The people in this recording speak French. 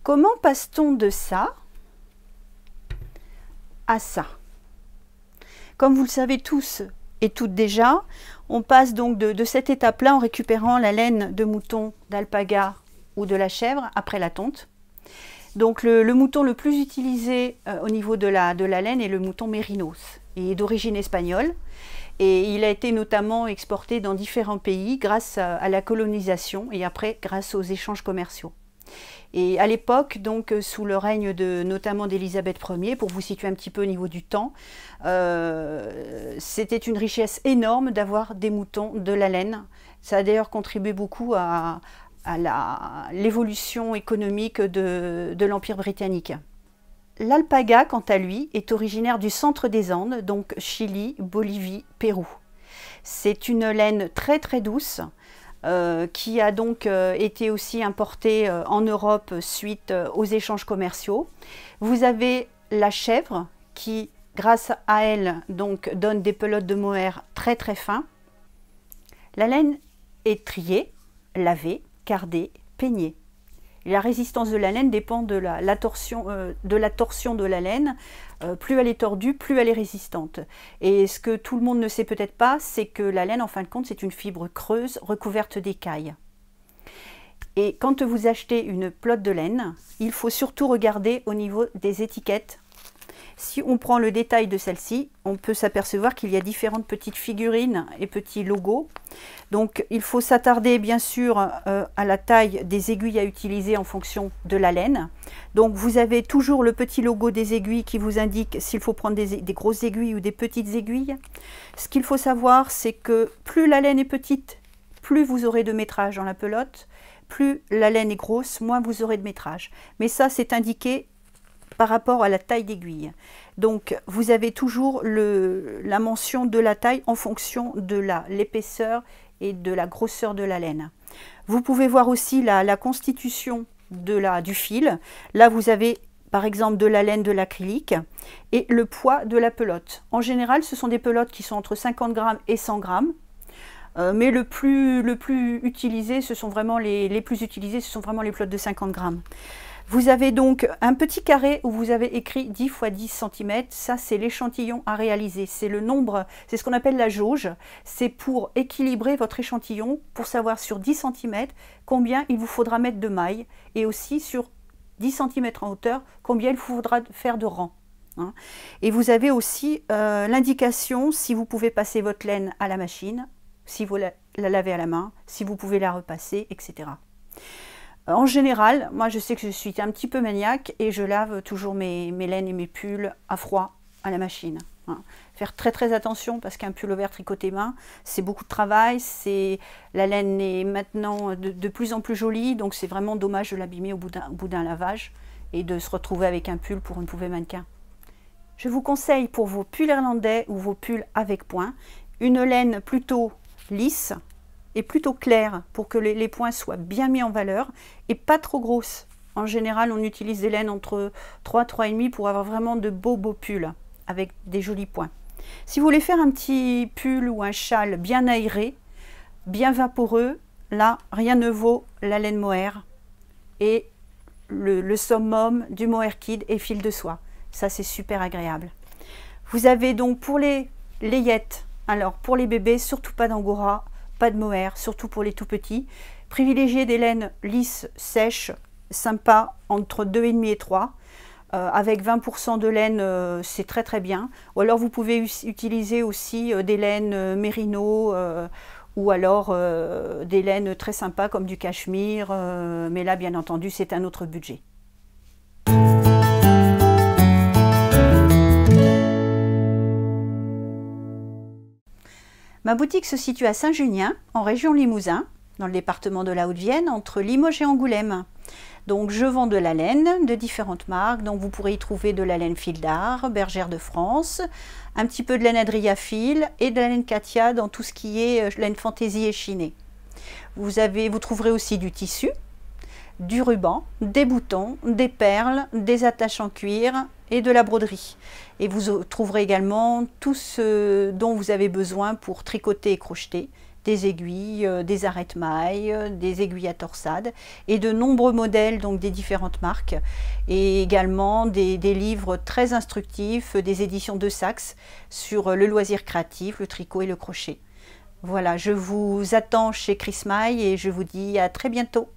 Comment passe-t-on de ça à ça? Comme vous le savez tous et toutes déjà, on passe donc de cette étape-là en récupérant la laine de mouton, d'alpaga ou de la chèvre après la tonte. Donc le mouton le plus utilisé au niveau de la laine est le mouton mérinos. Il est d'origine espagnole et il a été notamment exporté dans différents pays grâce à la colonisation et après grâce aux échanges commerciaux. Et à l'époque, donc sous le règne notamment d'Élisabeth Ier, pour vous situer un petit peu au niveau du temps, c'était une richesse énorme d'avoir des moutons, de la laine. Ça a d'ailleurs contribué beaucoup à l'évolution économique de l'Empire britannique. L'alpaga, quant à lui, est originaire du centre des Andes, donc Chili, Bolivie, Pérou. C'est une laine très très douce, qui a donc été aussi importée en Europe suite aux échanges commerciaux. Vous avez la chèvre qui, grâce à elle, donc, donne des pelotes de mohair très très fins. La laine est triée, lavée, cardée, peignée. Et la résistance de la laine dépend de la torsion de la laine. Plus elle est tordue, plus elle est résistante. Et ce que tout le monde ne sait peut-être pas, c'est que la laine, en fin de compte, c'est une fibre creuse recouverte d'écailles. Et quand vous achetez une pelote de laine, il faut surtout regarder au niveau des étiquettes. Si on prend le détail de celle-ci, on peut s'apercevoir qu'il y a différentes petites figurines et petits logos. Donc il faut s'attarder bien sûr à la taille des aiguilles à utiliser en fonction de la laine. Donc vous avez toujours le petit logo des aiguilles qui vous indique s'il faut prendre des grosses aiguilles ou des petites aiguilles. Ce qu'il faut savoir, c'est que plus la laine est petite, plus vous aurez de métrage dans la pelote. Plus la laine est grosse, moins vous aurez de métrage. Mais ça, c'est indiqué par rapport à la taille d'aiguille. Donc vous avez toujours la mention de la taille en fonction de l'épaisseur et de la grosseur de la laine. Vous pouvez voir aussi la constitution du fil. Là vous avez par exemple de la laine de l'acrylique et le poids de la pelote. En général ce sont des pelotes qui sont entre 50 grammes et 100 grammes. Mais le plus utilisé, ce sont vraiment les plus utilisés, ce sont vraiment les pelotes de 50 grammes. Vous avez donc un petit carré où vous avez écrit 10 x 10 cm. Ça, c'est l'échantillon à réaliser. C'est le nombre, c'est ce qu'on appelle la jauge. C'est pour équilibrer votre échantillon, pour savoir sur 10 cm combien il vous faudra mettre de mailles et aussi sur 10 cm en hauteur, combien il faudra faire de rangs. Et vous avez aussi l'indication si vous pouvez passer votre laine à la machine, si vous la lavez à la main, si vous pouvez la repasser, etc. En général, moi je sais que je suis un petit peu maniaque et je lave toujours mes laines et mes pulls à froid à la machine. Faire très très attention parce qu'un pull-over tricoté main, c'est beaucoup de travail, la laine est maintenant de plus en plus jolie, donc c'est vraiment dommage de l'abîmer au bout d'un lavage et de se retrouver avec un pull pour une poupée mannequin. Je vous conseille pour vos pulls irlandais ou vos pulls avec points, une laine plutôt lisse et plutôt claire pour que les points soient bien mis en valeur et pas trop grosses. En général, on utilise des laines entre 3 et 3,5 pour avoir vraiment de beaux pulls avec des jolis points. Si vous voulez faire un petit pull ou un châle bien aéré, bien vaporeux, là, rien ne vaut la laine mohair et le summum du mohair kid et fil de soie. Ça, c'est super agréable. Vous avez donc pour les layettes, alors pour les bébés, surtout pas d'angora, pas de mohair, surtout pour les tout petits. Privilégiez des laines lisses, sèches, sympas, entre 2,5 et 3. Avec 20% de laine, c'est très très bien. Ou alors vous pouvez utiliser aussi des laines mérino ou alors des laines très sympas comme du cachemire. Mais là, bien entendu, c'est un autre budget. Ma boutique se situe à Saint-Junien, en région Limousin, dans le département de la Haute-Vienne, entre Limoges et Angoulême. Donc je vends de la laine de différentes marques, donc vous pourrez y trouver de la laine fil d'art, Bergère de France, un petit peu de laine Adria fil et de la laine Katia dans tout ce qui est laine fantaisie échinée. Vous trouverez aussi du tissu, du ruban, des boutons, des perles, des attaches en cuir et de la broderie. Et vous trouverez également tout ce dont vous avez besoin pour tricoter et crocheter, des aiguilles, des arrêtes-mailles, des aiguilles à torsade et de nombreux modèles donc des différentes marques et également des livres très instructifs des éditions de Saxe sur le loisir créatif, le tricot et le crochet. Voilà, je vous attends chez Chris Maille et je vous dis à très bientôt.